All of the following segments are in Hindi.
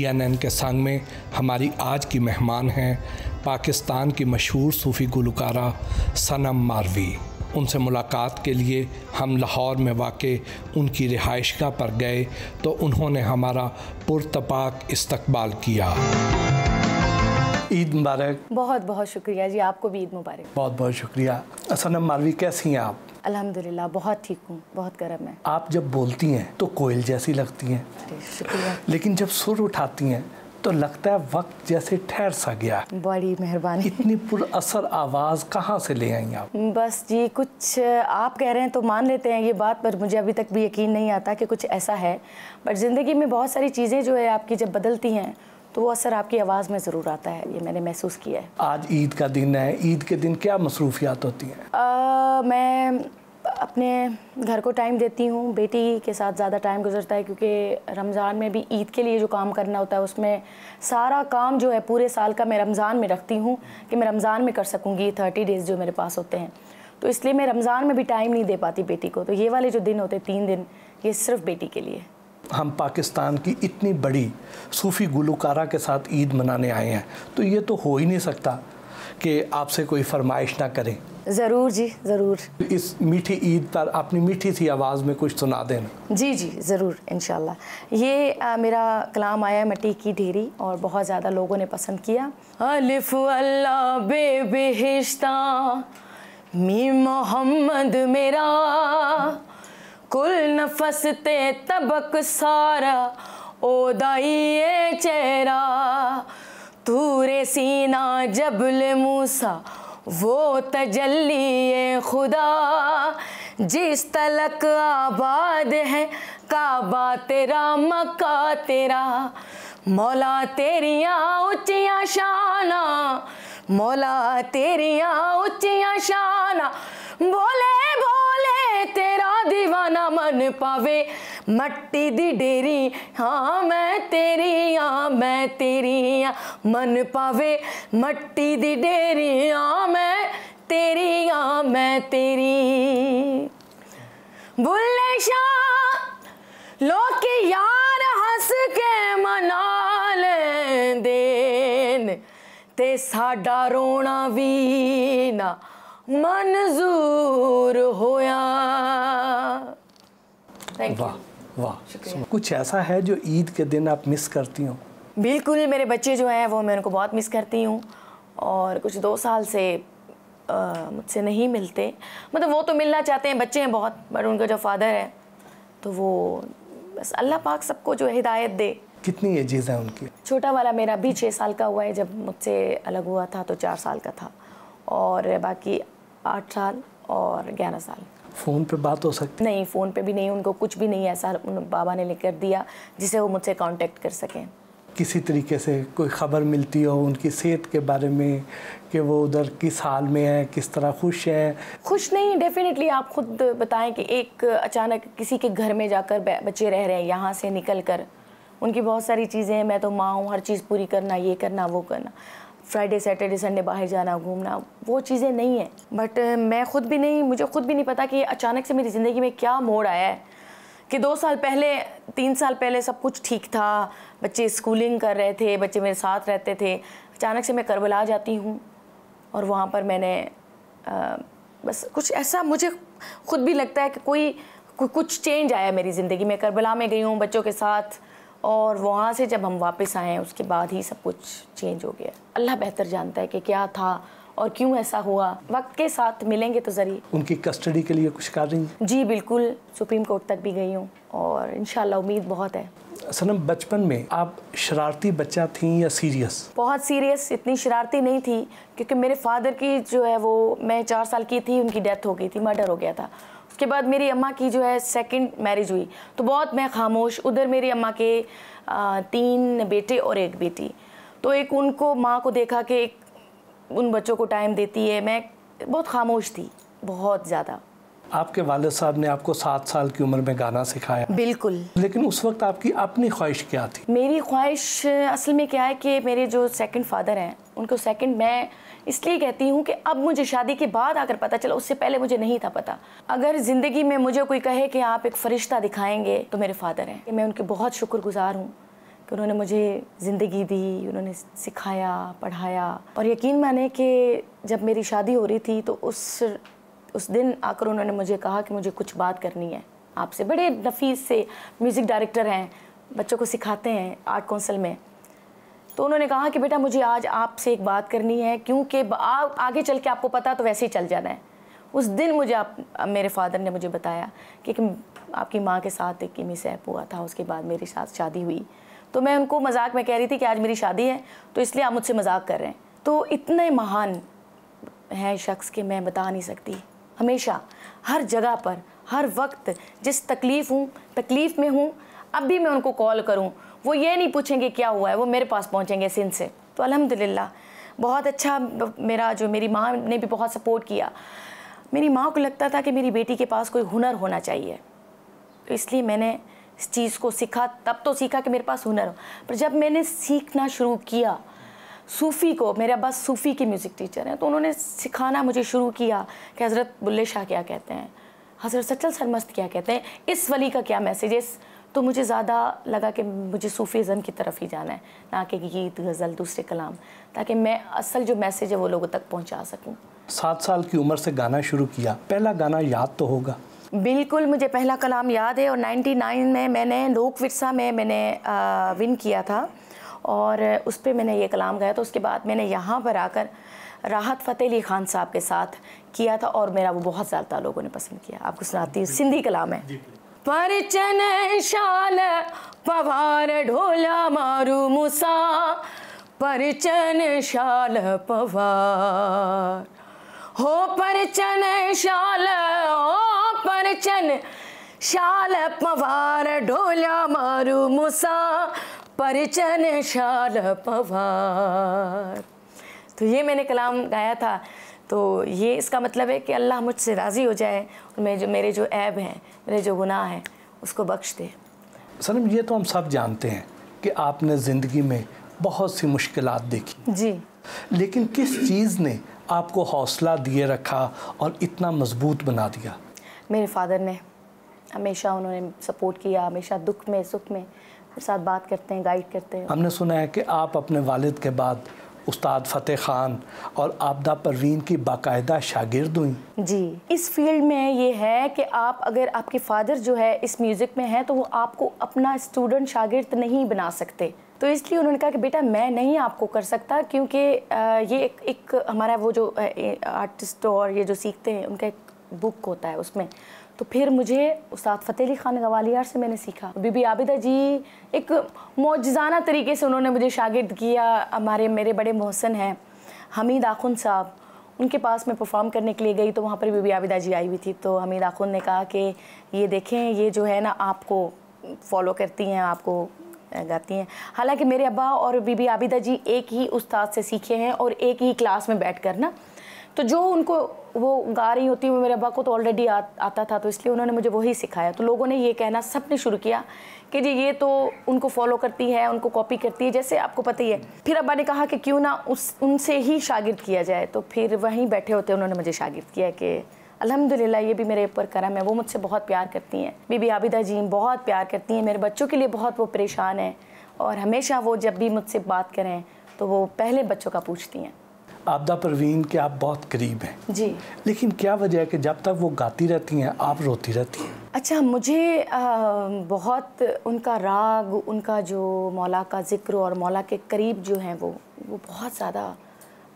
CNN के संग में हमारी आज की मेहमान हैं पाकिस्तान की मशहूर सूफ़ी गुलकारा सनम मारवी। उनसे मुलाकात के लिए हम लाहौर में वाक़े उनकी रिहाइशगाह पर गए तो उन्होंने हमारा पुरतपाक इस्तकबाल किया। ईद मुबारक। बहुत बहुत शुक्रिया जी, आपको भी ईद मुबारक। बहुत बहुत शुक्रिया। सनम मारवी, कैसी हैं आप? अल्हम्दुलिल्लाह बहुत ठीक हूँ, बहुत गर्म है। आप जब बोलती हैं तो कोयल जैसी लगती हैं। अरे शुक्रिया। लेकिन जब सुर उठाती हैं तो लगता है वक्त जैसे ठहर सा गया। बड़ी मेहरबानी। इतनी पुरअसर आवाज़ कहाँ से ले आई आप? बस जी, कुछ आप कह रहे हैं तो मान लेते हैं ये बात, पर मुझे अभी तक भी यकीन नहीं आता कि कुछ ऐसा है। बट ज़िंदगी में बहुत सारी चीज़ें जो है आपकी जब बदलती हैं तो वो असर आपकी आवाज़ में ज़रूर आता है, ये मैंने महसूस किया है। आज ईद का दिन है, ईद के दिन क्या मसरूफियात होती हैं? मैं अपने घर को टाइम देती हूँ, बेटी के साथ ज़्यादा टाइम गुजरता है क्योंकि रमज़ान में भी ईद के लिए जो काम करना होता है उसमें सारा काम जो है पूरे साल का मैं रमज़ान में रखती हूँ कि मैं रमज़ान में कर सकूँगी 30 डेज़ जो मेरे पास होते हैं। तो इसलिए मैं रमज़ान में भी टाइम नहीं दे पाती बेटी को। तो ये वाले जो दिन होते 3 दिन, ये सिर्फ बेटी के लिए। हम पाकिस्तान की इतनी बड़ी सूफ़ी गुलकारा के साथ ईद मनाने आए हैं तो ये तो हो ही नहीं सकता कि आपसे कोई फरमाइश ना करें। ज़रूर जी, ज़रूर। इस मीठी ईद पर अपनी मीठी सी आवाज़ में कुछ सुना देना। जी जी ज़रूर, इंशाल्लाह। ये मेरा कलाम आया मिट्टी की ढेरी और बहुत ज़्यादा लोगों ने पसंद किया। अलिफ अल्लाह बे बेहिश्ता मीम मोहम्मद मेरा, कुल नफस ते तबक सारा ओ दाई चेहरा, तूरे सीना जबल मूसा वो तजल्ली खुदा, जिस तलक आबाद है काबा तेरा मक्का तेरा, मौला तेरिया ऊंचिया शाना, मौला तेरिया ऊंचिया शाना, बोले बोले तेरा दीवाना मन पावे, मट्टी दी डेरी हाँ मैं तेरी, हाँ मैं तेरी, मन पावे मट्टी दी डेरी हाँ मैं तेरी, हाँ मैं तेरी। बुल्ले शाह लोग के यार हंस के मना लेंदे ते साडा रोना भी ना मंजूर होया। वाह वाह। कुछ ऐसा है जो ईद के दिन आप मिस करती हो? बिल्कुल, मेरे बच्चे जो हैं वो मैं उनको बहुत मिस करती हूँ और कुछ 2 साल से मुझसे नहीं मिलते। मतलब वो तो मिलना चाहते हैं, बच्चे हैं बहुत, बट उनका जो फादर है तो वो बस अल्लाह पाक सबको जो हिदायत दे। कितनी एजेस हैं उनकी? छोटा वाला मेरा भी 6 साल का हुआ है, जब मुझसे अलग हुआ था तो 4 साल का था, और बाकी 8 साल और 11 साल। फ़ोन पे बात हो सकती? नहीं, फ़ोन पे भी नहीं, उनको कुछ भी नहीं ऐसा बाबा ने लेकर दिया जिसे वो मुझसे कांटेक्ट कर सकें। किसी तरीके से कोई ख़बर मिलती हो उनकी सेहत के बारे में कि वो उधर किस हाल में है, किस तरह खुश है? खुश नहीं, डेफिनेटली आप खुद बताएं कि एक अचानक किसी के घर में जाकर बच्चे रह रहे हैं, यहाँ से निकल कर उनकी बहुत सारी चीज़ें हैं, मैं तो माँ हूँ, हर चीज़ पूरी करना, ये करना वो करना, फ्राइडे सैटरडे संडे बाहर जाना घूमना, वो चीज़ें नहीं है। बट मैं खुद भी नहीं, मुझे खुद भी नहीं पता कि अचानक से मेरी ज़िंदगी में क्या मोड़ आया है कि 2 साल पहले 3 साल पहले सब कुछ ठीक था, बच्चे स्कूलिंग कर रहे थे, बच्चे मेरे साथ रहते थे, अचानक से मैं करबला जाती हूँ और वहाँ पर मैंने बस कुछ ऐसा, मुझे खुद भी लगता है कि कुछ चेंज आया मेरी ज़िंदगी में। करबला में गई हूँ बच्चों के साथ और वहाँ से जब हम वापस आए हैं उसके बाद ही सब कुछ चेंज हो गया। अल्लाह बेहतर जानता है कि क्या था और क्यों ऐसा हुआ, वक्त के साथ मिलेंगे तो ज़रूर। उनकी कस्टडी के लिए कुछ कर रही हैं? जी बिल्कुल, सुप्रीम कोर्ट तक भी गई हूँ और इंशाल्लाह उम्मीद बहुत है। सनम, बचपन में आप शरारती बच्चा थी या सीरियस? बहुत सीरियस, इतनी शरारती नहीं थी क्योंकि मेरे फादर की जो है वो, मैं 4 साल की थी, उनकी डेथ हो गई थी, मर्डर हो गया था। उसके बाद मेरी अम्मा की जो है 2nd मैरिज हुई तो बहुत मैं खामोश, उधर मेरी अम्मा के 3 बेटे और 1 बेटी, तो एक उनको माँ को देखा कि एक उन बच्चों को टाइम देती है, मैं बहुत खामोश थी, बहुत ज़्यादा। आपके वालिद साहब ने आपको 7 साल की उम्र में गाना सिखाया? बिल्कुल। लेकिन उस वक्त आपकी अपनी ख्वाहिश क्या थी? मेरी ख्वाहिश असल में क्या है कि मेरे जो 2nd फादर हैं उनको 2nd मैं इसलिए कहती हूँ कि अब मुझे शादी के बाद आकर पता चला, उससे पहले मुझे नहीं था पता। अगर ज़िंदगी में मुझे कोई कहे कि आप एक फ़रिश्ता दिखाएंगे तो मेरे फादर हैं। मैं उनके बहुत शुक्रगुज़ार हूँ कि उन्होंने मुझे ज़िंदगी दी, उन्होंने सिखाया, पढ़ाया। और यकीन माने कि जब मेरी शादी हो रही थी तो उस दिन आकर उन्होंने मुझे कहा कि मुझे कुछ बात करनी है आपसे। बड़े नफीस से म्यूज़िक डायरेक्टर हैं, बच्चों को सिखाते हैं आर्ट काउंसिल में। तो उन्होंने कहा कि बेटा मुझे आज आपसे एक बात करनी है, क्योंकि आगे चल के आपको पता तो वैसे ही चल जाना है। उस दिन मुझे मेरे फादर ने मुझे बताया कि आपकी माँ के साथ एक मिसहैप हुआ था, उसके बाद मेरे साथ शादी हुई। तो मैं उनको मजाक में कह रही थी कि आज मेरी शादी है तो इसलिए आप मुझसे मजाक कर रहे हैं। तो इतने महान हैं शख्स कि मैं बता नहीं सकती। हमेशा हर जगह पर हर वक्त जिस तकलीफ़ में हूँ, अब भी मैं उनको कॉल करूँ, वो ये नहीं पूछेंगे क्या हुआ है, वो मेरे पास पहुँचेंगे सिंध से। तो अल्हम्दुलिल्लाह बहुत अच्छा। मेरी माँ ने भी बहुत सपोर्ट किया। मेरी माँ को लगता था कि मेरी बेटी के पास कोई हुनर होना चाहिए, तो इसलिए मैंने इस चीज़ को सीखा। तब तो सीखा कि मेरे पास हुनर हो, पर जब मैंने सीखना शुरू किया सूफ़ी को, मेरे अब्बा सूफ़ी के म्यूज़िक टीचर हैं, तो उन्होंने सिखाना मुझे शुरू किया कि हज़रत बुल्ले शाह क्या कहते हैं, हज़रत सचल सरमस्त क्या कहते हैं, इस वली का क्या मैसेज है। तो मुझे ज़्यादा लगा कि मुझे सूफ़ीज़म की तरफ ही जाना है, ना कि गीत, गज़ल, दूसरे कलाम, ताकि मैं असल जो मैसेज है वो लोगों तक पहुँचा सकूँ। 7 साल की उम्र से गाना शुरू किया, पहला गाना याद तो होगा? बिल्कुल, मुझे पहला कलाम याद है और 99 में मैंने लोक विरसा में मैंने विन किया था और उस पर मैंने ये कलाम गाया। तो उसके बाद मैंने यहाँ पर आकर राहत फ़तेह अली ख़ान साहब के साथ किया था और मेरा वो बहुत ज़्यादा लोगों ने पसंद किया। आपको सुनाती हूँ, सिंधी कलाम है। परचन शाल पवार ढोला मारू मूसा, परचन शाल पवार हो, परचन शाल हो, परचन शाल पवार ढोला मारू मूसा, परचन शाल पवार। तो ये मैंने कलाम गाया था। तो ये इसका मतलब है कि अल्लाह मुझसे राज़ी हो जाए और मेरे जो ऐब हैं, मेरे जो गुनाह हैं, उसको बख्श दे। सनम, ये तो हम सब जानते हैं कि आपने ज़िंदगी में बहुत सी मुश्किलात देखी जी, लेकिन किस चीज़ ने आपको हौसला दिए रखा और इतना मजबूत बना दिया? मेरे फादर ने हमेशा उन्होंने सपोर्ट किया, हमेशा दुख में सुख में मेरे साथ बात करते हैं, गाइड करते हैं। हमने सुना है कि आप अपने वालिद के बाद उस्ताद फ़तेह ख़ान और आबदा परवीन की बाकायदा शागिर्द हुई। जी, इस फील्ड में ये है कि आप अगर आपके फादर जो है इस म्यूज़िक में है तो वो आपको अपना स्टूडेंट शागिर्द नहीं बना सकते। तो इसलिए उन्होंने कहा कि बेटा मैं नहीं आपको कर सकता, क्योंकि ये एक हमारा वो जो आर्टिस्ट और ये जो सीखते हैं उनका एक बुक होता है उसमें। तो फिर मुझे उस्ताद फ़तेह अली ख़ान गवालियार से मैंने सीखा। बीबी आबिदा जी एक मौजज़ाना तरीके से उन्होंने मुझे शागिर्द किया। मेरे बड़े मोहसिन हैं हमीद आखुन साहब, उनके पास मैं परफॉर्म करने के लिए गई तो वहाँ पर बीबी आबिदा जी आई हुई थी। तो हमीद आखुन ने कहा कि ये देखें, ये जो है ना आपको फॉलो करती हैं, आपको गाती हैं। हालांकि मेरे अब्बा और बीबी आबिदा जी एक ही उस्ताद से सीखे हैं और एक ही क्लास में बैठकर ना, तो जो उनको वो गा रही होती वो मेरे अब्बा को तो ऑलरेडी आता था, तो इसलिए उन्होंने मुझे वही सिखाया। तो लोगों ने ये कहना सबने शुरू किया कि जी ये तो उनको फॉलो करती है, उनको कॉपी करती है, जैसे आपको पता ही है। फिर अब्बा ने कहा कि क्यों ना उनसे ही शागिर्द किया जाए। तो फिर वहीं बैठे होते उन्होंने मुझे शागिर्द किया कि अल्हम्दुलिल्लाह ये भी मेरे ऊपर करम है। वो मुझसे बहुत प्यार करती हैं, बीबी आबिदा जी बहुत प्यार करती हैं, मेरे बच्चों के लिए बहुत वो परेशान हैं और हमेशा वो जब भी मुझसे बात करें तो वो पहले बच्चों का पूछती हैं। आबदा परवीन के आप बहुत करीब हैं जी, लेकिन क्या वजह है कि जब तक वो गाती रहती हैं आप रोती रहती हैं? अच्छा, मुझे बहुत उनका राग, उनका जो मौला का ज़िक्र और मौला के करीब जो हैं वो बहुत ज़्यादा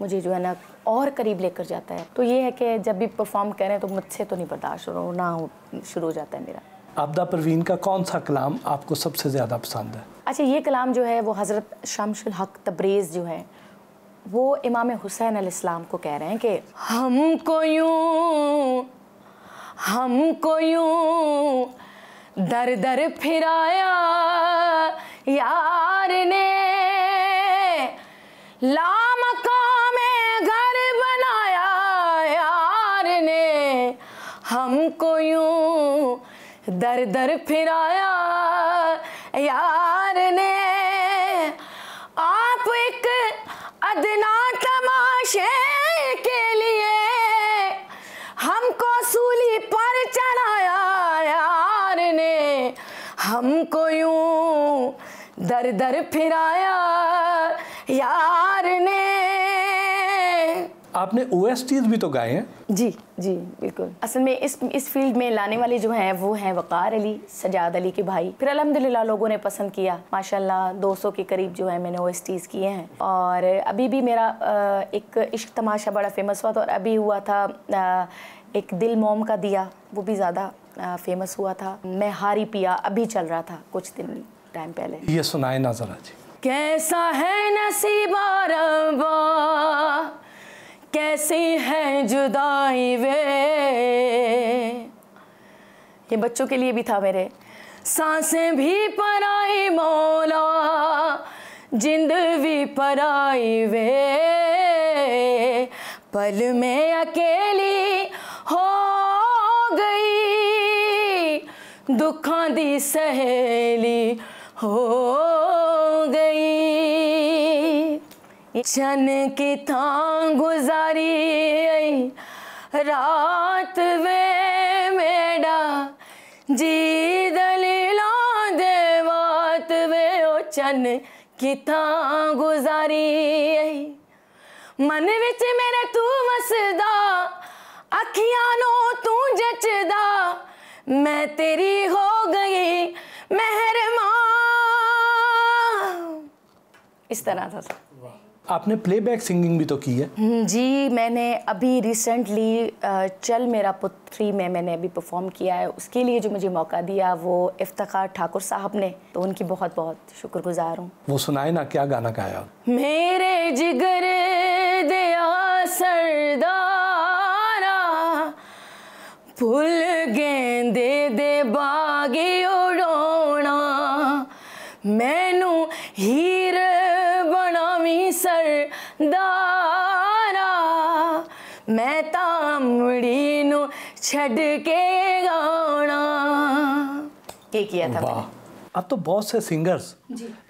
मुझे जो है ना और करीब लेकर जाता है। तो ये है कि जब भी परफॉर्म करें तो मुझसे तो नहीं बर्दाश्त रोना शुरू हो जाता है मेरा। आबदा परवीन का कौन सा कलाम आपको सबसे ज़्यादा पसंद है? अच्छा, ये कलाम जो है वो हज़रत शम्सुल हक तब्रेज़ जो है वो इमाम हुसैन अलैहिस्सलाम को कह रहे हैं कि हमको यूं दर दर फिराया यार ने, लामकामे घर बनाया यार ने, हमको यूं दर दर फिराया यार ने। आप एक अदना तमाशे के लिए हमको सूली पर चढ़ाया यार ने, हमको यूं दर दर फिराया यार ने। आपने OSTs भी तो गाए हैं। जी जी बिल्कुल। असल में इस फील्ड में लाने वाले जो हैं वो हैं वक़ार अली, सजाद अली के भाई। फिर अल्हम्दुलिल्लाह लोगों ने पसंद किया, माशाल्लाह 200 के करीब जो है मैंने OSTs किए हैं। और अभी भी मेरा एक इश्क तमाशा बड़ा फेमस हुआ था, और अभी हुआ था एक दिल मोम का दिया, वो भी ज़्यादा फेमस हुआ था। मैं हारी पिया अभी चल रहा था कुछ दिन टाइम पहले। ये सुनाए ना ज़रा जी। कैसा है नसीबा रब्बा, कैसी है जुदाई वे। ये बच्चों के लिए भी था मेरे। सांसें भी पराई मौला, जिंद भी पराई वे। पल में अकेली हो गई, दुखां दी सहेली हो गई। चन की थां गुजारी रात वे मेरा, जी दलीला देवात वे। ओ चन की थां गुजारी मन विच मेरे तू वसदा, अखियां नो तू जचदा। मैं तेरी हो गई मेहरबान। इस तरह था। आपने प्लेबैक सिंगिंग भी तो की है। जी, मैंने अभी रिसेंटली चल मेरा पुत्री में मैंने अभी परफॉर्म किया है। उसके लिए जो मुझे मौका दिया वो इफ्तिखार ठाकुर साहब ने, तो उनकी बहुत बहुत शुक्रगुजार हूँ। वो सुनाए ना, क्या गाना गाया? मेरे जिगर दिया सरदारा, फुल गेंदे दे बागी उड़ोना। मैनू हीर बनावी सरदारा, मैं तामड़ी नू छड़ के गाना। ये किया था। वाह, अब तो बहुत से सिंगर्स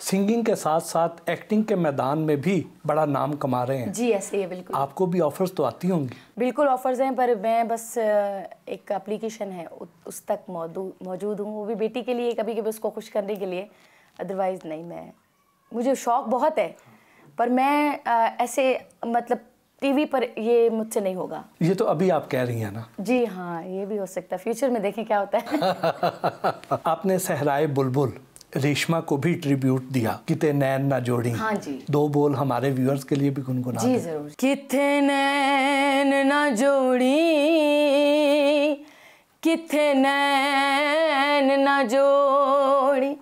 सिंगिंग के साथ साथ एक्टिंग के मैदान में भी बड़ा नाम कमा रहे हैं। जी ऐसे ही है, बिल्कुल। आपको भी ऑफर्स तो आती होंगी? बिल्कुल ऑफर्स हैं, पर मैं बस एक एप्लीकेशन है उस तक मौजूद हूँ, वो भी बेटी के लिए, कभी कभी उसको खुश करने के लिए। अदरवाइज़ नहीं, मुझे शौक़ बहुत है, पर मैं ऐसे मतलब टीवी पर ये मुझसे नहीं होगा। ये तो अभी आप कह रही हैं ना? जी हाँ, ये भी हो सकता है, फ्यूचर में देखें क्या होता है। आपने सहराए बुलबुल रेशमा को भी ट्रिब्यूट दिया, किते नैन ना जोड़ी। हाँ जी। 2 बोल हमारे व्यूअर्स के लिए भी गुनगुना जी जरूर। किते नैन ना जोड़ी, किते नैन ना जोड़ी,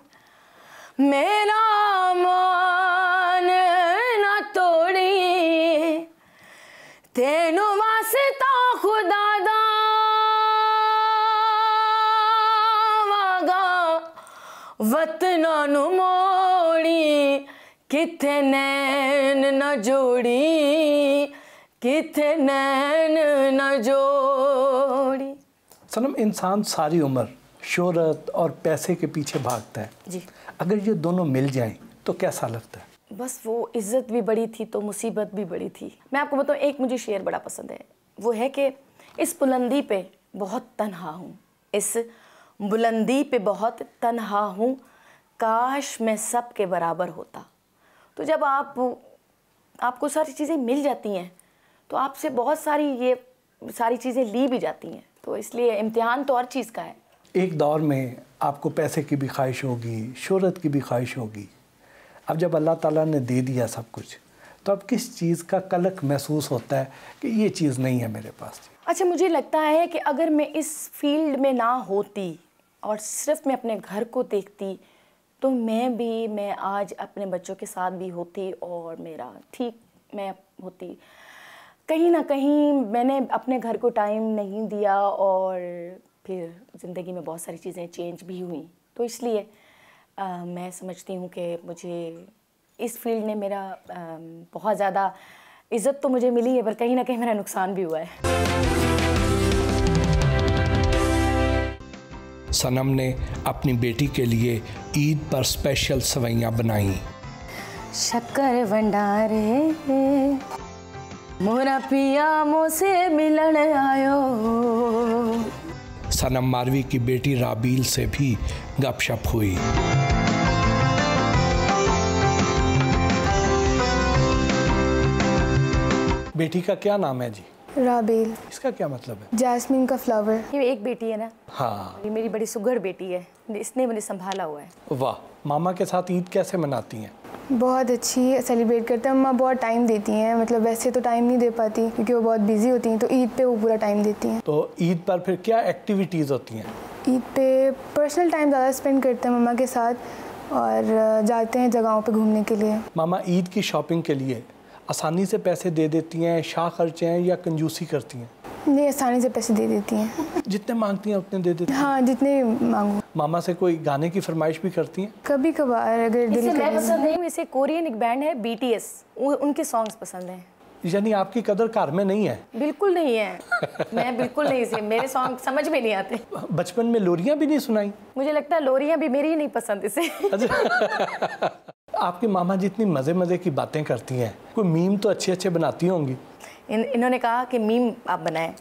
मेरा मान ना तोड़ी। तेनू वास्ता खुदा दा वागा, वतना नू मोड़ी। किथे नैन न जोड़ी, किथे नैन न जोड़ी। सनम, इंसान सारी उम्र शोहरत और पैसे के पीछे भागता है जी। अगर ये दोनों मिल जाएं तो कैसा लगता है? बस वो इज़्ज़त भी बड़ी थी तो मुसीबत भी बड़ी थी। मैं आपको बताऊँ, एक मुझे शेर बड़ा पसंद है, वो है कि इस बुलंदी पे बहुत तन्हा हूँ, इस बुलंदी पे बहुत तन्हा हूँ, काश मैं सब के बराबर होता। तो जब आपको सारी चीज़ें मिल जाती हैं तो आपसे बहुत सारी चीज़ें ली भी जाती हैं, तो इसलिए इम्तिहान तो हर चीज़ का है। एक दौर में आपको पैसे की भी ख्वाहिश होगी, शोहरत की भी ख्वाहिश होगी। अब जब अल्लाह ताला ने दे दिया सब कुछ, तो अब किस चीज़ का कलक महसूस होता है कि ये चीज़ नहीं है मेरे पास? अच्छा, मुझे लगता है कि अगर मैं इस फील्ड में ना होती और सिर्फ मैं अपने घर को देखती तो मैं आज अपने बच्चों के साथ भी होती और मेरा ठीक मैं होती। कहीं ना कहीं मैंने अपने घर को टाइम नहीं दिया और फिर ज़िंदगी में बहुत सारी चीज़ें चेंज भी हुई, तो इसलिए मैं समझती हूँ कि मुझे इस फील्ड ने मेरा बहुत ज़्यादा इज़्ज़त तो मुझे मिली है, पर कहीं ना कहीं मेरा नुकसान भी हुआ है। सनम ने अपनी बेटी के लिए ईद पर स्पेशल सवैयाँ बनाई। शक्कर भंडारे मोरा पिया मोसे मिलन आयो। सनम मारवी की बेटी राबील से भी गपशप हुई। बेटी का क्या नाम है जी? राबेल। इसका क्या मतलब है? जैस्मिन का फ्लावर। ये एक बेटी है ना? हाँ। ये मेरी बड़ी सुघड़ बेटी है, इसने मुझे संभाला हुआ है। वाह। मामा के साथ ईद कैसे मनाती हैं? बहुत अच्छी सेलिब्रेट करते हैं। मम्मा बहुत टाइम देती हैं, मतलब वैसे तो टाइम नहीं दे पाती क्योंकि वो बहुत बिजी होती हैं, तो ईद पे वो पूरा टाइम देती हैं। तो ईद पर फिर क्या एक्टिविटीज़ होती हैं? ईद पे पर्सनल टाइम ज़्यादा स्पेंड करते हैं मम्मा के साथ, और जाते हैं जगहों पे घूमने के लिए। मामा ईद की शॉपिंग के लिए आसानी से पैसे दे देती हैं, शाह खर्चे हैं या कंजूसी करती हैं? नहीं, आसानी से पैसे दे देती हैं। जितने मांगती हैं उतने दे देती हैं? हाँ, जितने मांगो। मामा से कोई गाने की फरमाइश भी करती हैं? कभी कभार अगर दिल इसे मैं करे। पसंद नहीं हूँ, इसे कोरियन एक बैंड है BTS, उनके सॉन्ग्स पसंद हैं। यानी आपकी कदर कार में नहीं है? बिल्कुल नहीं है। मैं बिल्कुल नहीं, इसे मेरे सॉन्ग समझ में नहीं आते। बचपन में लोरियां भी नहीं सुनाई? मुझे लगता है लोरियां भी मेरी ही नहीं पसंद इसे। आपके मामा जितनी मज़े मज़े की बातें करती हैं, कोई मीम तो अच्छे अच्छे बनाती होंगी। इन्होंने कहा कि मीम आप बनाएं।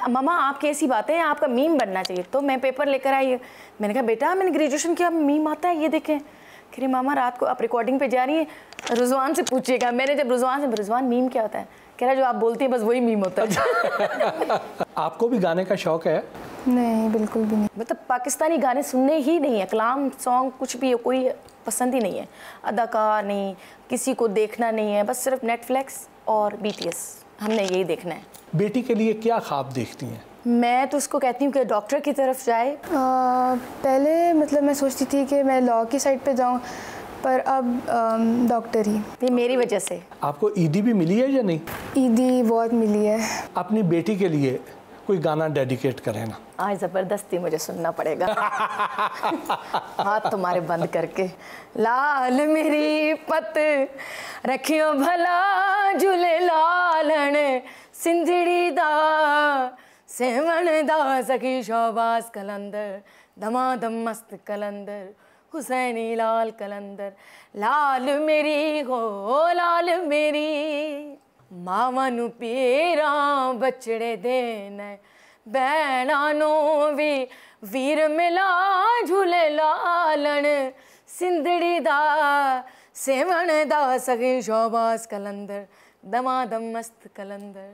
मामा आपकी ऐसी बातें हैं, आपका मीम बनना चाहिए। तो मैं पेपर लेकर आई, मैंने कहा बेटा मैंने ग्रेजुएशन किया, मीम आता है, ये देखें। कह रही मामा रात को आप रिकॉर्डिंग पे जा रही हैं, रुजवान से पूछिएगा। मैंने जब रुजवान मीम क्या होता है? कह रहा जो आप बोलती हैं बस वही मीम होता है। आपको भी गाने का शौक है? नहीं, बिल्कुल भी नहीं। मतलब पाकिस्तानी गाने सुनने ही नहीं है, कलाम सॉन्ग कुछ भी कोई पसंद ही नहीं है। अदाकार नहीं, किसी को देखना नहीं है, बस सिर्फ नेटफ्लिक्स और BTS, हमने यही देखना है। बेटी के लिए क्या ख्वाब देखती हैं? मैं तो उसको कहती हूँ कि डॉक्टर की तरफ जाए। पहले मतलब मैं सोचती थी कि मैं लॉ की साइड पे जाऊँ, पर अब डॉक्टर ही। ये मेरी वजह से। आपको ईदी भी मिली है या नहीं? ईदी बहुत मिली है। अपनी बेटी के लिए कोई गाना डेडिकेट करें ना। आज ज़बरदस्ती मुझे सुनना पड़ेगा। हाथ तुम्हारे बंद करके। लाल मेरी पत रखियो भला झूले लालन, सिंधड़ी दा सेवन दा सखी शोबाज कलंदर, दमादम मस्त कलंदर, हुसैनी लाल कलंदर। लाल मेरी हो लाल मेरी, मावां नू पीरां बचड़े देने, भैणां नू भी वीर मिला झूले लालन, सिंधड़ी दा सेवन दा सखी शोबाज कलंदर, दमादम मस्त कलंदर।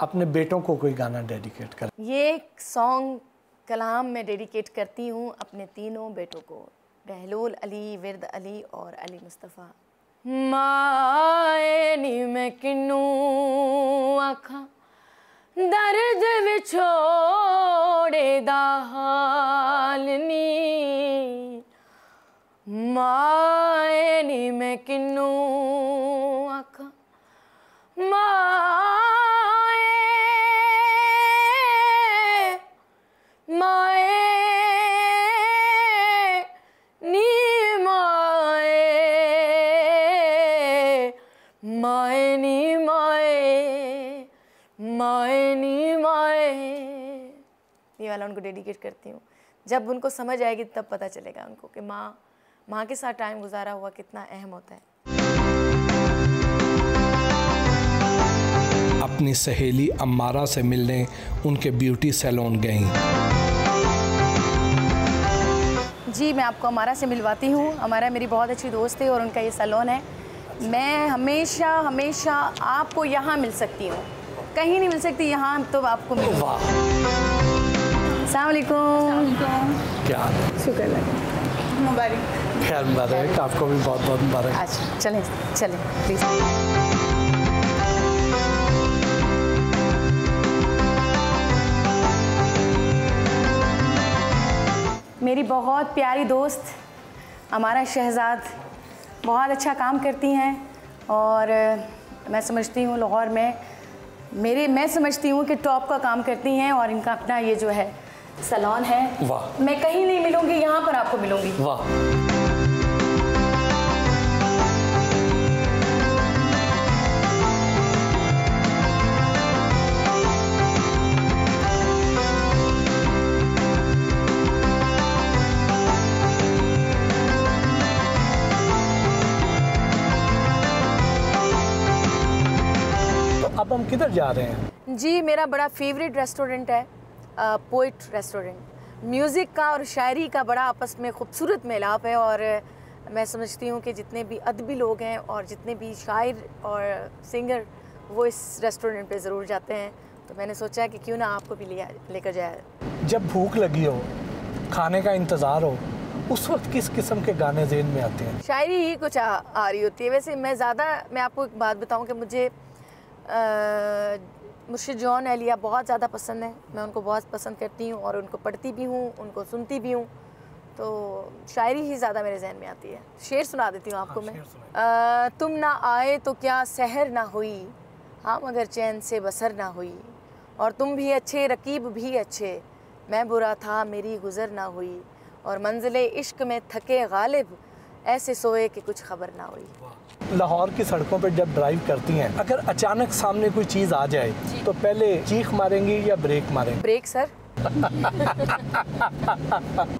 अपने बेटों को कोई गाना डेडिकेट कर। ये सॉन्ग कलाम में डेडिकेट करती हूँ अपने तीनों बेटों को, बहलोल अली, विरद अली और अली मुस्तफ़ा। माए नी मैं किनू आखा दर्द विछोड़े दा हाल नी, माए नी मैं किनू आखा माए माए नी माए माए नी माए माए नी माए। ये वाला उनको डेडिकेट करती हूँ। जब उनको समझ आएगी तब पता चलेगा उनको कि माँ के साथ टाइम गुजारा हुआ कितना अहम होता है। अपनी सहेली अम्मारा से मिलने उनके ब्यूटी सैलून गईं। जी मैं आपको अम्मारा से मिलवाती हूँ। अम्मारा मेरी बहुत अच्छी दोस्त है और उनका ये सैलून है। मैं हमेशा हमेशा आपको यहाँ मिल सकती हूँ, कहीं नहीं मिल सकती, यहाँ तो आपको मिल। अस्सलाम वालेकुम। क्या शुक्र है। मुबारक। खैर मुबारक, आपको भी बहुत बहुत मुबारक। अच्छा चलें चलें प्लीज़। मेरी बहुत प्यारी दोस्त हमारा शहजाद बहुत अच्छा काम करती हैं और मैं समझती हूँ लाहौर में मैं समझती हूँ कि टॉप का काम करती हैं और इनका अपना ये जो है सैलून है। वाह। मैं कहीं नहीं मिलूँगी, यहाँ पर आपको मिलूँगी। वाह। अब हम किधर जा रहे हैं? जी मेरा बड़ा फेवरेट रेस्टोरेंट है पोइट रेस्टोरेंट। म्यूज़िक का और शायरी का बड़ा आपस में खूबसूरत मिलाप है और मैं समझती हूँ कि जितने भी अदबी लोग हैं और जितने भी शायर और सिंगर वो इस रेस्टोरेंट पे ज़रूर जाते हैं। तो मैंने सोचा कि क्यों ना आपको भी लेकर जाए। जब भूख लगी हो, खाने का इंतज़ार हो, उस वक्त किस किस्म के गाने ज़हन में आते हैं? शायरी ही कुछ आ रही होती है। वैसे मैं आपको एक बात बताऊं कि मुझे मुर्शिद जॉन अहलिया बहुत ज़्यादा पसंद है। मैं उनको बहुत पसंद करती हूँ और उनको पढ़ती भी हूँ, उनको सुनती भी हूँ। तो शायरी ही ज़्यादा मेरे जहन में आती है। शेर सुना देती हूँ आपको। मैं तुम ना आए तो क्या सहर ना हुई, हाँ मगर चैन से बसर ना हुई। और तुम भी अच्छे रकीब भी अच्छे, मैं बुरा था मेरी गुज़र ना हुई। और मंजिले इश्क में थके गालिब, ऐसे सोए कि कुछ खबर ना हुई। लाहौर की सड़कों पर जब ड्राइव करती हैं, अगर अचानक सामने कोई चीज़ आ जाए तो पहले चीख मारेंगी या ब्रेक मारेंगी? Break sir.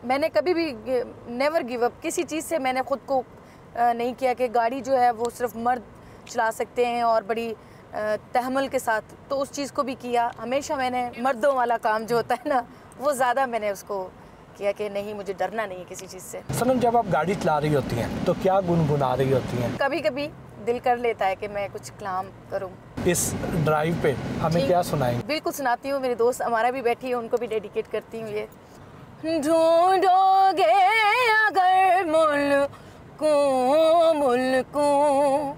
मैंने कभी भी नेवर गिव अप किसी चीज़ से। मैंने ख़ुद को नहीं किया कि गाड़ी जो है वो सिर्फ मर्द चला सकते हैं और बड़ी तहम्मुल के साथ, तो उस चीज़ को भी किया। हमेशा मैंने मर्दों वाला काम जो होता है ना, वो ज़्यादा मैंने उसको किया कि नहीं, मुझे डरना नहीं है किसी चीज़ से। सनम, जब आप गाड़ी चला रही होती हैं तो क्या गुनगुना रही होती हैं? कभी कभी दिल कर लेता है कि मैं कुछ कलाम करूं। इस ड्राइव पे हमें क्या सुनाएंगे? बिल्कुल सुनाती हूँ। मेरी दोस्त हमारा भी बैठी है, उनको भी डेडिकेट करती हूँ ये। ढूंढोगे अगर मुल्कों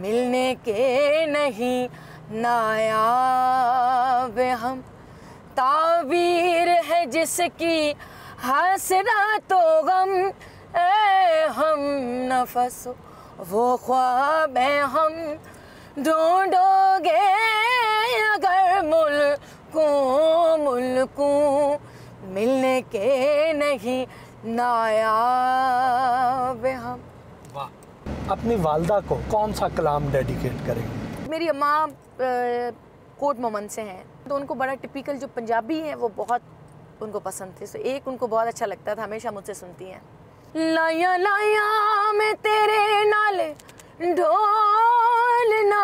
मिलने के नहीं नायाब हम, ताबीर है जिसकी हसरतो गम, ए हम नफस वो ख्वाब है हम। ढूंढोगे अगर मुल्कों मिलने के नहीं नायाब हम। वाह। अपनी वालदा को कौन सा कलाम डेडिकेट करेंगे? मेरी अम्मा कोट मोमन से हैं, तो उनको बड़ा टिपिकल जो पंजाबी है वो बहुत उनको पसंद थे। तो एक उनको बहुत अच्छा लगता था, हमेशा मुझसे सुनती हैं। लाया लाया मैं तेरे नाले ढोलना,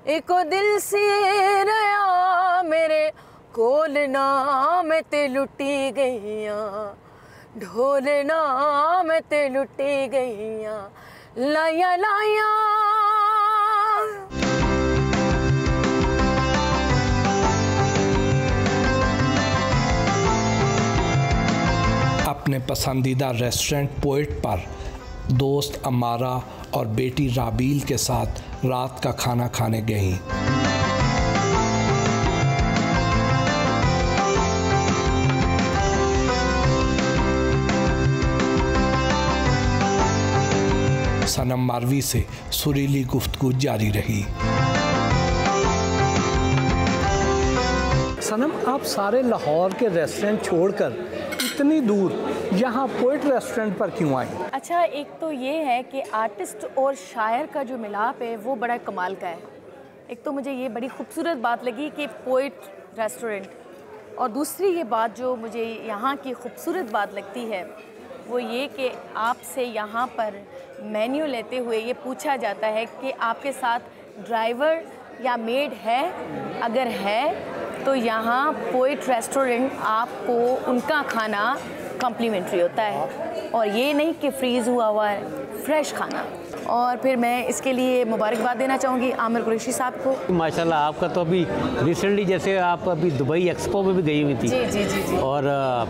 एको दिल से रहा मेरे कोलना, मैं ते लुटी गईया ढोलना, मैं ते लुटी गईया। लाया लाया अपने पसंदीदा रेस्टोरेंट पोएट पर दोस्त अमारा और बेटी राबील के साथ रात का खाना खाने गईं। सनम मारवी से सुरीली गुफ्तगू जारी रही। सनम, आप सारे लाहौर के रेस्टोरेंट छोड़कर इतनी दूर यहाँ पोएट रेस्टोरेंट पर क्यों आई? अच्छा, एक तो ये है कि आर्टिस्ट और शायर का जो मिलाप है वो बड़ा कमाल का है। एक तो मुझे ये बड़ी खूबसूरत बात लगी कि पोएट रेस्टोरेंट, और दूसरी ये बात जो मुझे यहाँ की खूबसूरत बात लगती है वो ये कि आपसे यहाँ पर मेन्यू लेते हुए ये पूछा जाता है कि आपके साथ ड्राइवर या मेड है, अगर है तो यहाँ पोएट रेस्टोरेंट आपको उनका खाना कॉम्प्लीमेंट्री होता है, और ये नहीं कि फ्रीज़ हुआ हुआ है, फ्रेश खाना। और फिर मैं इसके लिए मुबारकबाद देना चाहूँगी आमिर कुरैशी साहब को। माशाल्लाह, आपका तो अभी रिसेंटली जैसे आप अभी दुबई एक्सपो में भी गई हुई थी। जी जी जी जी। और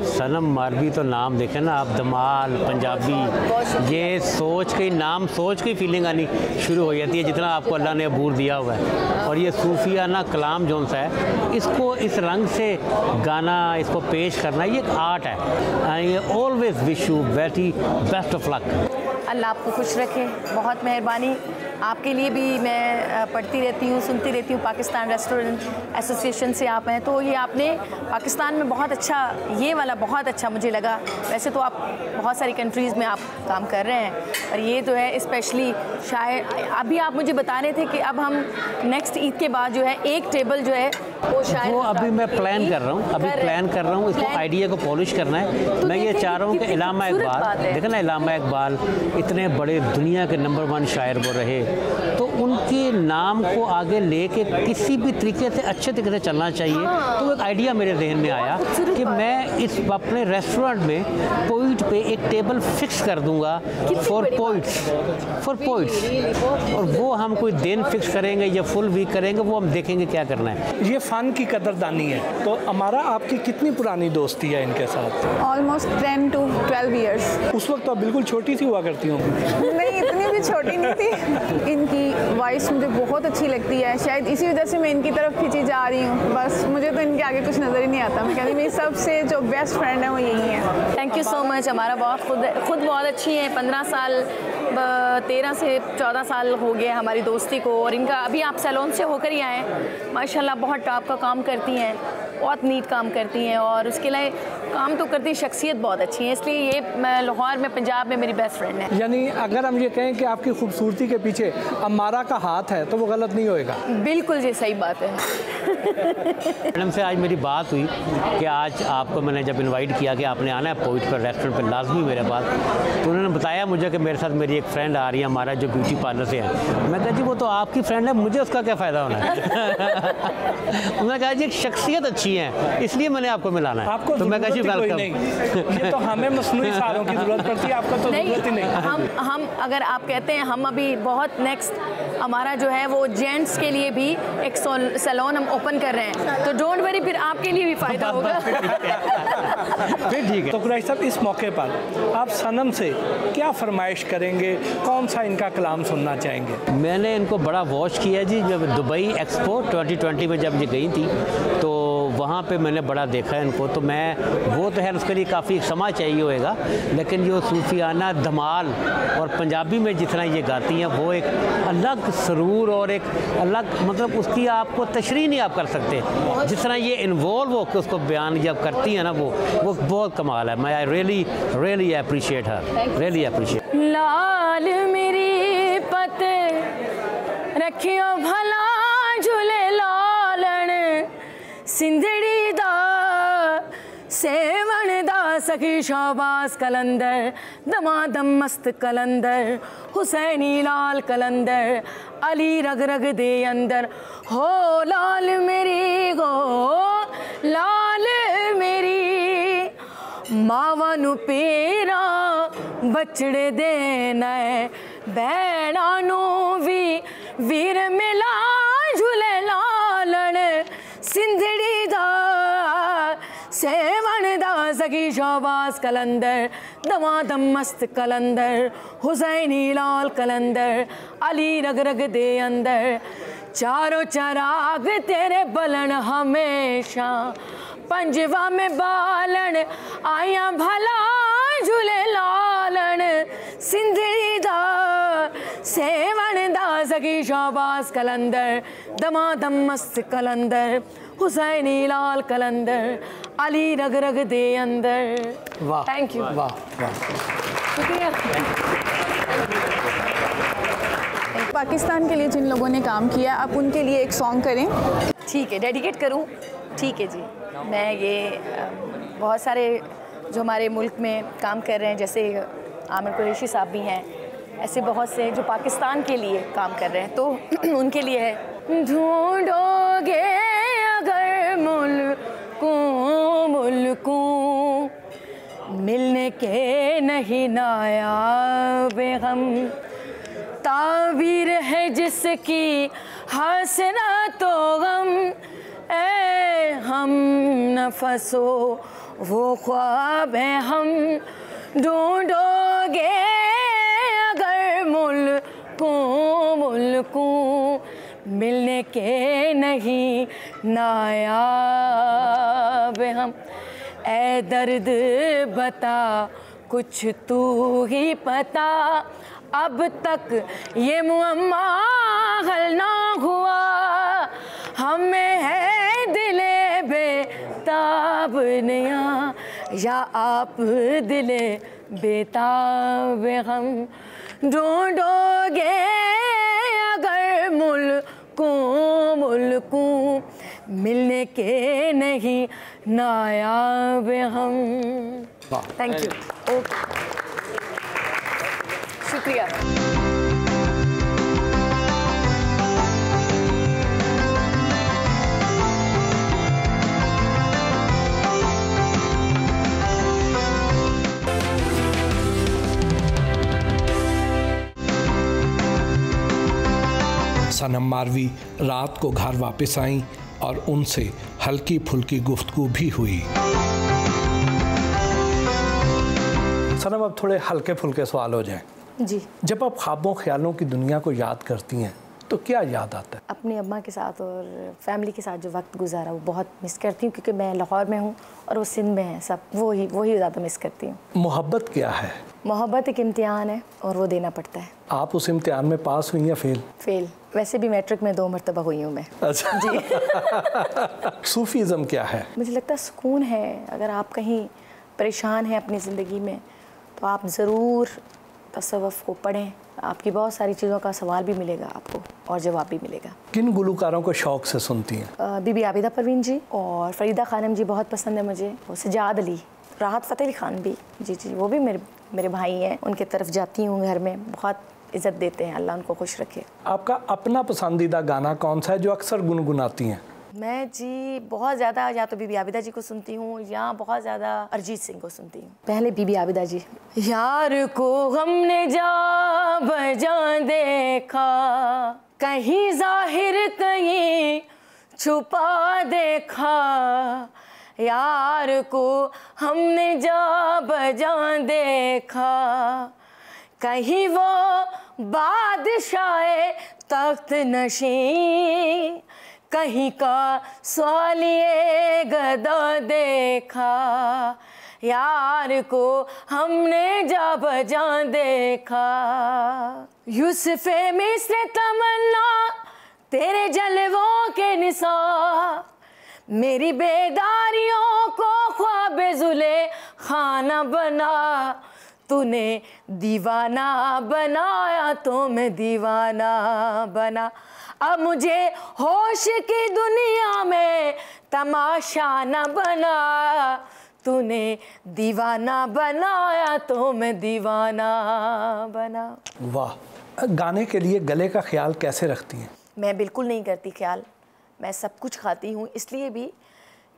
सनम मारवी तो नाम देखें ना आप, धमाल पंजाबी, ये सोच के फीलिंग आनी शुरू हो जाती है जितना आपको अल्लाह ने अबूर दिया हुआ है। और ये सूफियाना कलाम जो सा है, इसको इस रंग से गाना, इसको पेश करना, ये एक आर्ट है। ये always wish you very best of luck. अल्लाह आपको खुश रखे, बहुत मेहरबानी। आपके लिए भी मैं पढ़ती रहती हूँ, सुनती रहती हूँ। पाकिस्तान रेस्टोरेंट एसोसिएशन से आप हैं, तो ये आपने पाकिस्तान में बहुत अच्छा, ये वाला बहुत अच्छा मुझे लगा। वैसे तो आप बहुत सारी कंट्रीज़ में आप काम कर रहे हैं, और ये तो है स्पेशली शायद अभी आप मुझे बता रहे थे कि अब हम नेक्स्ट ईद के बाद जो है एक टेबल जो है वो शायद वो अभी मैं प्लान कर रहा हूँ, इसको आइडिया को पॉलिश करना है। तो मैं ये चाह रहा हूँ कि इलामा इकबाल, देखें ना, इलामा इकबाल इतने बड़े दुनिया के नंबर 1 शायर वो रहे, तो उनके नाम को आगे लेके किसी भी तरीके से अच्छे तरीके से चलना चाहिए। तो एक आइडिया मेरे जहन में आया कि मैं इस अपने रेस्टोरेंट में पोइट पे एक टेबल फिक्स कर दूंगा फॉर पोइट्स, और वो हम कोई दिन फिक्स करेंगे या फुल वीक करेंगे, वो हम देखेंगे क्या करना है। ये फ़न की कदरदानी है। तो हमारा आपकी कितनी पुरानी दोस्ती है इनके साथ? Almost 10 to 12 years. उस वक्त तो आप बिल्कुल छोटी सी हुआ करती हूँ। नहीं, इतनी भी छोटी नहीं थी। इनकी वॉइस मुझे बहुत अच्छी लगती है, शायद इसी वजह से मैं इनकी तरफ खींची जा रही हूँ। बस मुझे तो इनके आगे कुछ नज़र ही नहीं आता। मैं कहती मेरी सबसे जो बेस्ट फ्रेंड है वो यही है। Thank you so much. हमारा बहुत खुद बहुत अच्छी है। 15 साल 13 से 14 साल हो गए हमारी दोस्ती को, और इनका अभी आप सैलून से होकर ही आए। माशाल्लाह बहुत टॉप का काम करती हैं, बहुत नीट काम करती हैं, और उसके लिए काम तो करती, शख्सियत बहुत अच्छी है, इसलिए ये लाहौर में, पंजाब में मेरी बेस्ट फ्रेंड है। यानी अगर हम ये कहें कि आपकी खूबसूरती के पीछे अम्मारा का हाथ है तो वो गलत नहीं होएगा? बिल्कुल जी, सही बात है। मैडम से आज मेरी बात हुई कि आज आपको मैंने जब इनवाइट किया कि आपने आना है पोइट पर रेस्टोरेंट पर लाजमी मेरे पास, तो उन्होंने बताया मुझे कि मेरे साथ मेरी एक फ्रेंड आ रही है हमारा जो ब्यूटी पार्लर से है। मैं कहा जी वो तो आपकी फ्रेंड है, मुझे उसका क्या फ़ायदा होना है। उन्होंने कहा जी एक शख्सियत अच्छी है इसलिए मैंने आपको मिलाना है। आपको तो मैं कहा जी वेलकम। ये तो हमें मसनूई सारों की ज़रूरत पड़ती है, आपको तो ज़रूरत ही नहीं। हम अगर आप कहते हैं, हम अभी बहुत नेक्स्ट हमारा जो है वो जेंट्स के लिए भी एक सैलून हम ओपन कर रहे हैं, तो डोंट वरी, फिर आपके लिए भी फ़ायदा होगा। फिर ठीक है। तो कुरैशी साहब, इस मौके पर आप सनम से क्या फरमाइश करेंगे, कौन सा इनका कलाम सुनना चाहेंगे? मैंने इनको बड़ा वॉच किया जी, जब दुबई एक्सपो 2020 में जब ये गई थी तो वहाँ पे मैंने बड़ा देखा है इनको। तो मैं वो तो है उसके लिए काफ़ी समय चाहिए होएगा, लेकिन जो सूफियाना धमाल और पंजाबी में जितना ये गाती हैं वो एक अलग सरूर और एक अलग, मतलब उसकी आपको तशरीह नहीं आप कर सकते। जिस तरह ये इन्वॉल्व होकर उसको बयान जब करती है ना वो बहुत कमाल है। मैं I really appreciate her, really appreciate. लाल मेरी पत रखियो भला झूले लालन, सिंधड़ी दा सेवन दा सखी शाबास कलंदर, दमादम मस्त कलंदर, हुसैनी लाल कलंदर, अली रग रग दे अंदर। हो लाल मेरी गो लाल मेरी, मावा नू पेरा बचड़े देना है, भैणा नू भी वीर मिला झूले लालन, सिंधड़ी दा सेवन दा सखी शाबास कलंदर, दमादम मस्त कलंदर, हुसैनी लाल कलंदर, अली रग रग दे अंदर। चारों चराग तेरे बलन हमेशा, पंजवा में बालन आया भला झूले लालन, सिंधड़ी दा सेवन दा सखी शाबास कलंदर, दमादम मस्त कलंदर, हुसैनी लाल कलंदर, अली रग रग दे अंदर। वाह, थैंक यू। वाह वाह, शुक्रिया। पाकिस्तान के लिए जिन लोगों ने काम किया, आप उनके लिए एक सॉन्ग करें। ठीक है, डेडिकेट करूं? ठीक है जी। मैं ये बहुत सारे जो हमारे मुल्क में काम कर रहे हैं, जैसे आमिर कुरैशी साहब भी हैं, ऐसे बहुत से जो पाकिस्तान के लिए काम कर रहे हैं, तो उनके लिए है। ढूंढोगे अगर मुल्कों मिलने के नहीं नायाब हम, ताबीर है जिसकी हंसना तो गम, ए हम नफसो वो ख्वाब है हम। ढूंढोगे अगर मुल्कों मिलने के नहीं नायाब हम, ए दर्द बता कुछ तू ही पता, अब तक ये मुअम्मा हल ना हुआ, हमें है दिले बेताब नया, या आप दिले बेताब हम। ढूंढोगे अगर मुल्कों मिलने के नहीं नायाब हम। Thank you. ओके, शुक्रिया। सनम मारवी रात को घर वापस आईं और उनसे हल्की फुल्की गुफ्तगू भी हुई। सनम, अब थोड़े हल्के फुल्के सवाल हो जाएं। जी। जब आप ख्वाबों ख्यालों की दुनिया को याद करती हैं तो क्या याद आता है? अपनी अम्मा के साथ और फैमिली के साथ जो वक्त गुजारा वो बहुत मिस करती हूँ, क्योंकि मैं लाहौर में हूँ और वो सिंध में है, सब वही ज़्यादा मिस करती हूँ। मोहब्बत क्या है? मोहब्बत एक इम्तिहान है और वो देना पड़ता है। आप उस इम्तिहान में पास हुई या फेल? फेल। वैसे भी मैट्रिक में 2 मरतबा हुई हूँ मैं। अच्छा जी। सूफीज़म क्या है? मुझे लगता है सुकून है। अगर आप कहीं परेशान हैं अपनी ज़िंदगी में तो आप ज़रूर तसव्वुफ़ को पढ़ें, आपकी बहुत सारी चीज़ों का सवाल भी मिलेगा आपको और जवाब भी मिलेगा। किन गुलकारों को शौक़ से सुनती हैं? बीबी आबिदा परवीन जी और फरीदा खानम जी बहुत पसंद है मुझे, और सजाद अली, राहत फ़तेह अली खान भी, जी वो भी मेरे भाई हैं। उनके तरफ जाती हूँ, घर में बहुत इज़्ज़त देते हैं, अल्लाह उनको खुश रखे। आपका अपना पसंदीदा गाना कौन सा है जो अक्सर गुनगुनाती हैं? मैं जी बहुत ज़्यादा या तो बीबी आबिदा जी को सुनती हूँ या बहुत ज़्यादा अरिजीत सिंह को सुनती हूँ। पहले बीबी आबिदा जी। यार को हमने जा बजा देखा, कहीं जाहिर कहीं छुपा देखा, यार को हमने जा बजा देखा, कहीं वो बादशाह तख्त नशीं, कहीं का स्वालिए गदा देखा, यार को हमने जा बजा देखा। यूसुफ़े मिस्र तमन्ना तेरे जलवों के निसार, मेरी बेदारियों को ख्वाबे जुले खाना बना, तूने दीवाना बनाया तो मैं दीवाना बना, अब मुझे होश की दुनिया में तमाशा न बना, तूने दीवाना बनाया तो मैं दीवाना बना। वाह। गाने के लिए गले का ख्याल कैसे रखती हैं? मैं बिल्कुल नहीं करती ख्याल, मैं सब कुछ खाती हूँ, इसलिए भी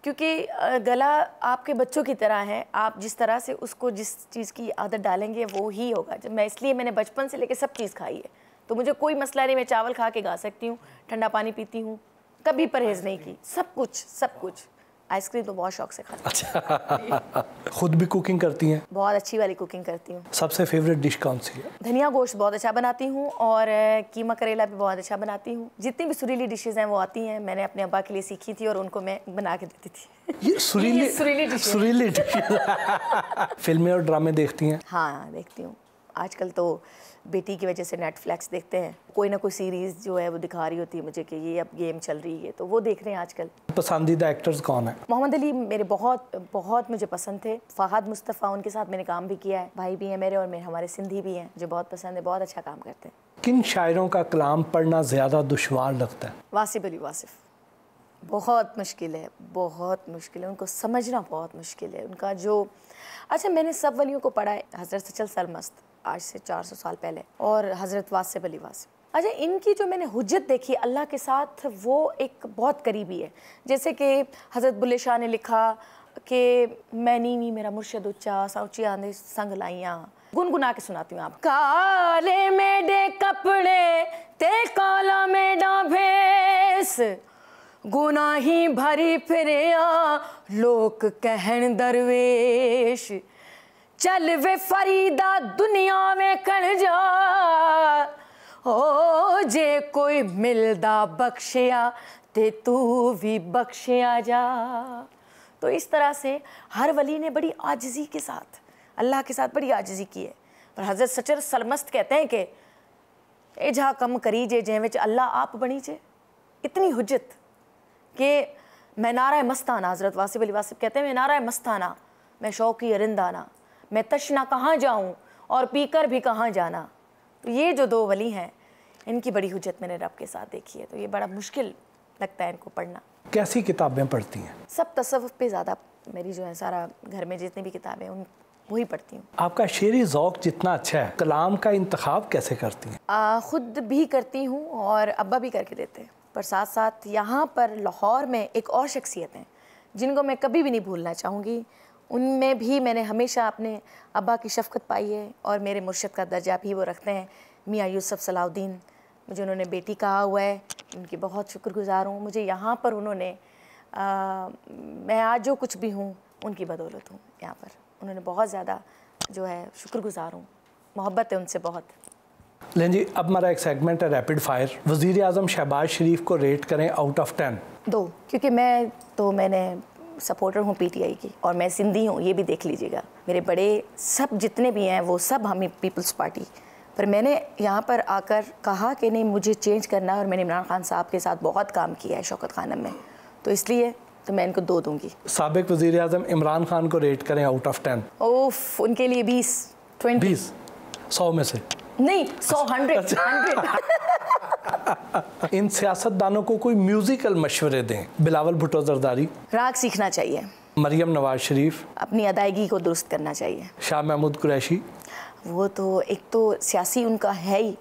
क्योंकि गला आपके बच्चों की तरह है, आप जिस तरह से उसको जिस चीज़ की आदत डालेंगे वो ही होगा। जब मैं इसलिए मैंने बचपन से लेकर सब चीज़ खाई है, तो मुझे कोई मसला नहीं, मैं चावल खा के गा सकती हूँ, ठंडा पानी पीती हूँ, कभी परहेज़ नहीं की, सब कुछ। आइसक्रीम तो बहुत शौक से खाती हूँ। अच्छा। खुद भी कुकिंग करती हैं? बहुत अच्छी वाली कुकिंग करती हूँ। सबसे फेवरेट डिश कौन सी है? धनिया गोश्त बहुत अच्छा बनाती हूँ और कीमा करेला भी बहुत अच्छा बनाती हूँ। जितनी भी सुरीली डिशेज़ हैं वो आती हैं, मैंने अपने अब्बा के लिए सीखी थी और उनको मैं बना के देती थी। ये सुरीली डिशेज़। फिल्में और ड्रामे देखती हैं? हाँ देखती हूँ। आजकल तो बेटी की वजह से नेटफ्लिक्स देखते हैं, कोई ना कोई सीरीज़ जो है वो दिखा रही होती है मुझे कि ये अब गेम चल रही है, तो वो देख रहे हैं आजकल। पसंदीदा एक्टर्स कौन है? मोहम्मद अली मेरे बहुत मुझे पसंद थे। फ़हाद मुस्तफ़ा, उनके साथ मैंने काम भी किया है, भाई भी हैं मेरे और हमारे सिंधी भी हैं जो बहुत पसंद है, बहुत अच्छा काम करते हैं। किन शायरों का कलाम पढ़ना ज़्यादा दुश्वार लगता है? वासिफ अली वासिफ, बहुत मुश्किल है, बहुत मुश्किल है, उनको समझना बहुत मुश्किल है। उनका जो अच्छा, मैंने सब वलियों को पढ़ा है, हज़रत सचल सरमस्त आज से 400 साल पहले, और हज़रत वासिफ अली वासिफ। अच्छा, इनकी जो मैंने हुज्जत देखी अल्लाह के साथ वो एक बहुत करीबी है। जैसे कि हज़रत बुल्ले शाह ने लिखा कि मैं नीवी मेरा मुर्शद उच्चा, साउची आंधे संग लाइयाँ, गुनगुना के सुनाती हूँ आप। काले मेडे कपड़े ते काला मेडा भेस, गुनाही भरी फिरिया लोक कहन दरवेश, चल वे फरीदा दुनिया में कर जा, ओ जे कोई मिलदा बख्शिया ते तू भी बख्शिया जा। तो इस तरह से हर वली ने बड़ी आजिज़ी के साथ अल्लाह के साथ बड़ी आजिज़ी की है। पर हज़रत सचर सरमस्त कहते हैं कि ए जा कम करी जे जै विच अल्लाह आप बनी जे, इतनी हुज्जत कि मैं नारा मस्ताना, हज़रत वासिफ अली वासिफ कहते हैं मैं नारा मस्ताना, मैं शौकी अरिंदाना, मैं तशना कहाँ जाऊँ और पीकर भी कहाँ जाना। तो ये जो दो वली हैं इनकी बड़ी हुज्जत मैंने रब के साथ देखी है, तो ये बड़ा मुश्किल लगता है इनको पढ़ना। कैसी किताबें पढ़ती हैं? सब तसव्वुफ़ पे ज़्यादा मेरी जो है, सारा घर में जितनी भी किताबें उन वही पढ़ती हूँ। आपका शेरी ज़ौक़ जितना अच्छा है, कलाम का इंतखाब कैसे करती हैं? ख़ुद भी करती हूँ और अब्बा भी करके देते हैं, पर साथ साथ यहाँ पर लाहौर में एक और शख्सियत हैं जिनको मैं कभी भी नहीं भूलना चाहूँगी। उनमें भी मैंने हमेशा अपने अब्बा की शफ़क़त पाई है और मेरे मुर्शिद का दर्जा भी वो रखते हैं, मियाँ यूसुफ़ सलाहुद्दीन मुझे उन्होंने बेटी कहा हुआ है, उनकी बहुत शुक्रगुजार हूँ। मुझे यहाँ पर उन्होंने मैं आज जो कुछ भी हूँ उनकी बदौलत हूँ। यहाँ पर उन्होंने बहुत ज़्यादा जो है शुक्रगुजार हूँ, मोहब्बत है उनसे बहुत। लें जी, अब हमारा एक सेगमेंट है रैपिड फायर। वज़ीर आज़म शहबाज शरीफ को रेट करें आउट ऑफ 10। 2, क्योंकि मैंने सपोर्टर हूँ पीटीआई की और मैं सिंधी हूँ, ये भी देख लीजिएगा। मेरे बड़े सब जितने भी हैं वो सब हमें पीपल्स पार्टी, पर मैंने यहाँ पर आकर कहा कि नहीं मुझे चेंज करना है और मैंने इमरान खान साहब के साथ बहुत काम किया है शौकत खानम में, तो इसलिए तो मैं इनको 2 दूंगी। साबिक वज़ीर आज़म इमरान खान को रेट करें आउट ऑफ 10। ओफ, उनके लिए 20 100 में से नहीं 100 100 इन सियासतदानों को कोई म्यूजिकल मशवरे दें। बिलावल भुट्टो जरदारी, राग सीखना चाहिए। मरियम नवाज शरीफ, अपनी अदायगी को दुरुस्त करना चाहिए। शाह महमूद कुरैशी, वो तो एक तो सियासी उनका है ही,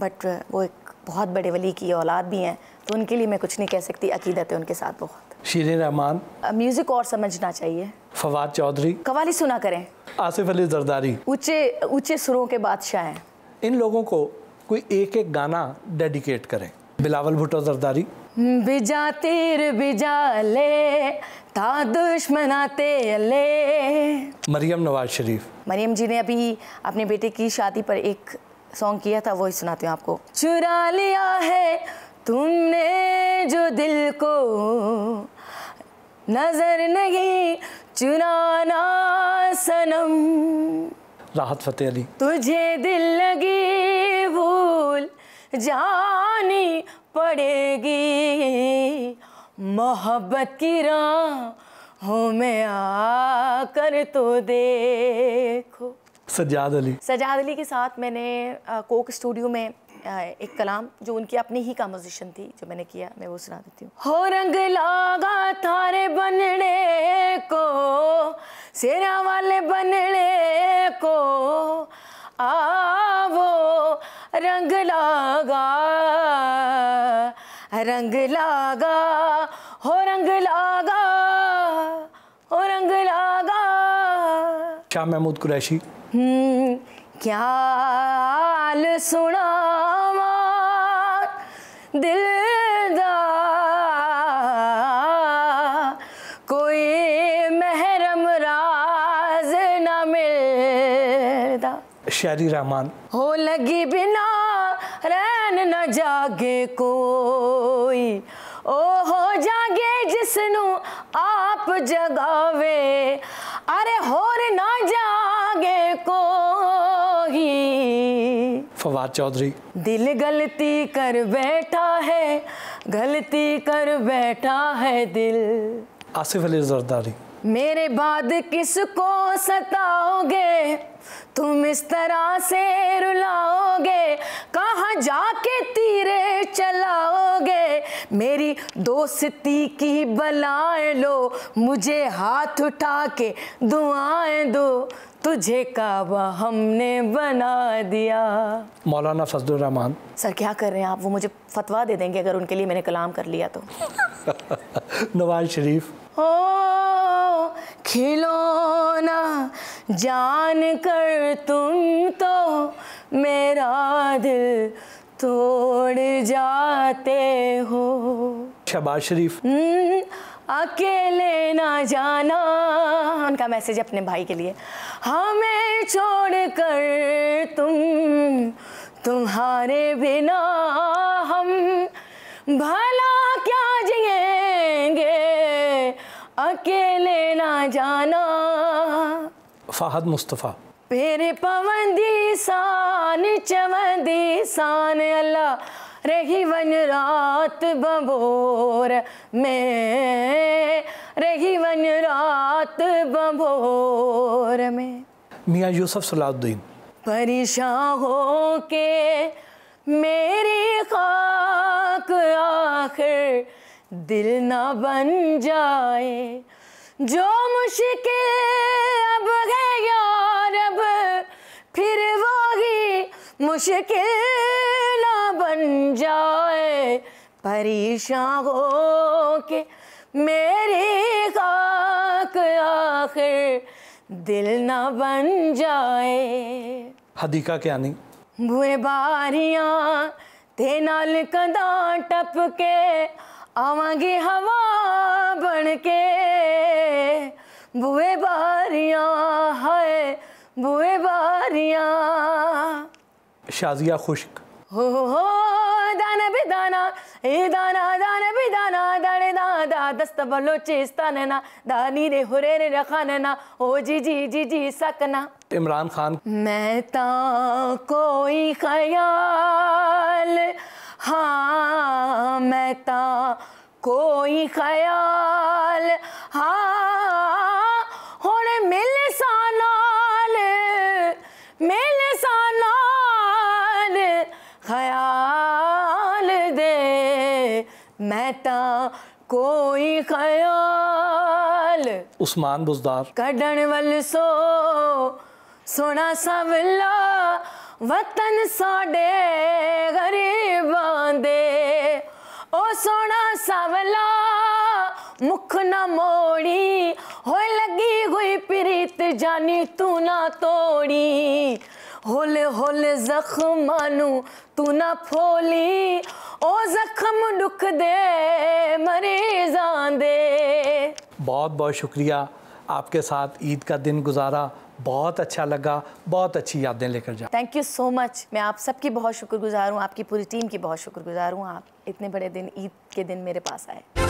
बट वो एक बहुत बड़े वली की औलाद भी हैं, तो उनके लिए मैं कुछ नहीं कह सकती, अकीदत है उनके साथ बहुत। शीरीन रहमान, म्यूज़िक और समझना चाहिए। फवाद चौधरी, कवाली सुना करें। आसिफ अली जरदारी, ऊंचे सुरों के बादशाह हैं। इन लोगों को कोई एक एक गाना डेडिकेट करें। बिलावल भुट्टो जरदारी, बिजा तीर बिजा ले ता दुश्मनाते ले। मरियम नवाज शरीफ, मरियम जी ने अभी अपने बेटे की शादी पर एक सॉन्ग किया था, वही सुनाती हूँ आपको। चुरा लिया है तुमने जो दिल को, नजर नहीं चुराना सनम। राहत फ़तेह अली, तुझे दिल लगी भूल जानी पड़ेगी, मोहब्बत की राहों में आकर तो देखो। सज्जाद अली के साथ मैंने कोक स्टूडियो में एक कलाम जो उनकी अपनी ही कंपोजिशन थी जो मैंने किया, मैं वो सुना देती हूँ। हो रंग लागा थारे बनने को, सेरा वाले बनने को, आवो रंग लागा, रंग लागा, हो रंग लागा, हो रंग लागा। शाह महमूद कुरैशी, क्या हाल सुनावा दिलदा, कोई महरम राज न मिलदा। शायरी रहमान, हो लगी बिना रैन न जागे कोई, ओ हो जागे जिसनू आप जगावे, अरे होर ना जागे कोई। फवाद चौधरी, दिल गलती कर बैठा है, गलती कर बैठा है दिल। आसिफ अली जरदारी, मेरे बाद किसको सताओगे, तुम इस तरह से रुलाओगे, कहाँ जाके तीरे चलाओगे, मेरी दोस्ती की बलाएं लो, मुझे हाथ उठा के दुआएं दो, तुझे काबा हमने बना दिया। मौलाना फजलुर रहमान, सर क्या कर रहे हैं आप, वो मुझे फतवा दे देंगे अगर उनके लिए मैंने कलाम कर लिया तो। नवाज शरीफ, ओ खिलौना जान कर तुम तो मेरा दिल तोड़ जाते हो। शहबाज शरीफ, अकेले ना जाना, उनका मैसेज अपने भाई के लिए। हमें छोड़ कर तुम्हारे बिना हम भला क्या जिएंगे, अकेले ना जाना। फहद मुस्तफ़ा, पेरे पवंदी सान चवंदी सान अल्लाह रही वन रात बबोर में, रही वन रात बबोर में। मियाँ यूसुफ सलाहुद्दीन, परेशान हो के मेरी खाक आखिर दिल ना बन जाए, जो मुश्किल अब है यार अब फिर वही मुश्किल ना बन जाए, परेशान हो के मेरी खाक आखिर दिल ना बन जाए। हदीका कियानी, बुए बारियां ते नाल कंधा टप के आवांगी हवा बन के, बुए बारियां हाय बुए बारियां। शाजिया खुश्क। हो दाना भी दाना ए दाना दाना भी दाना दाने दादा दस्त बलोचिस्तान ना दानी रे हुरे रे खाना ओ जी जी जी जी सकना। इमरान खान। मैं ता कोई ख्याल, हाँ मैं ता कोई ख्याल, हाँ हुण मिल सा नाल ख्याल दे, मैं ता कोई ख्याल। उस्मान बुज़दार। कढ़ण वल सो सोना सवला वतन साडे गरीबां दे, ओ सोना सवला मुख न मोड़ी, होए लगी हुई प्रीत जानी तू ना तोड़ी, होले होले जख्मानू तू ना फोली, ओ जख्म दुख दे मरीजां दे। बहुत बहुत शुक्रिया, आपके साथ ईद का दिन गुजारा, बहुत अच्छा लगा, बहुत अच्छी यादें लेकर जा। Thank you so much. मैं आप सबकी बहुत शुक्रगुजार हूँ, आपकी पूरी टीम की बहुत शुक्रगुजार हूँ। आप इतने बड़े दिन ईद के दिन मेरे पास आए।